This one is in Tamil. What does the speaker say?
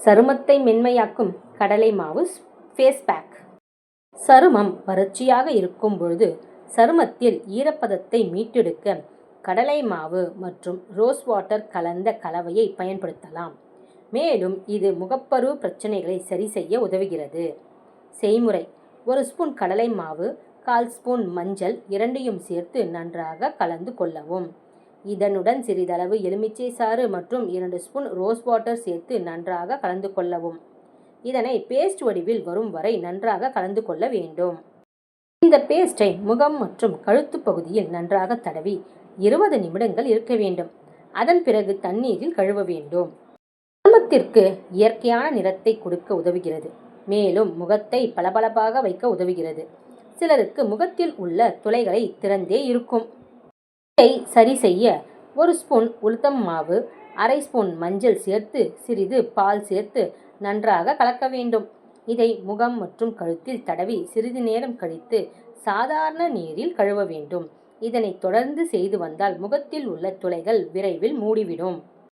சருமத்தை மென்மையாக்கும் கடலை மாவு ஃபேஸ் பேக். சருமம் வறட்சியாக இருக்கும் பொழுது சருமத்தில் ஈரப்பதத்தை மீட்டெடுக்க கடலை மாவு மற்றும் ரோஸ் வாட்டர் கலந்த கலவையை பயன்படுத்தலாம். மேலும் இது முகப்பரு பிரச்சனைகளை சரி செய்ய உதவுகிறது. செய்முறை: 1 ஸ்பூன் கடலை மாவு, 1/4 ஸ்பூன் மஞ்சள் இரண்டையும் சேர்த்து நன்றாக கலந்து கொள்ளவும். இதனுடன் சிறிதளவு எலுமிச்சை சாறு மற்றும் 2 ஸ்பூன் ரோஸ் வாட்டர் சேர்த்து நன்றாக கலந்து கொள்ளவும். இதனை பேஸ்ட் வடிவில் வரும் வரை நன்றாக கலந்து கொள்ள வேண்டும். இந்த பேஸ்டை முகம் மற்றும் கழுத்து பகுதியில் நன்றாக தடவி 20 நிமிடங்கள் இருக்க வேண்டும். அதன் பிறகு தண்ணீரில் கழுவ வேண்டும். சருமத்திற்கு இயற்கையான நிறத்தை கொடுக்க உதவுகிறது. மேலும் முகத்தை பளபளப்பாக வைக்க உதவுகிறது. சிலருக்கு முகத்தில் உள்ள துளைகளை திறந்தே இருக்கும். இதை சரி செய்ய 1 ஸ்பூன் உளுத்தம் மாவு, 1/2 ஸ்பூன் மஞ்சள் சேர்த்து சிறிது பால் சேர்த்து நன்றாக கலக்க வேண்டும். இதை முகம் மற்றும் கழுத்தில் தடவி சிறிது நேரம் கழித்து சாதாரண நீரில் கழுவ வேண்டும். இதனை தொடர்ந்து செய்து வந்தால் முகத்தில் உள்ள துளைகள் விரைவில் மூடிவிடும்.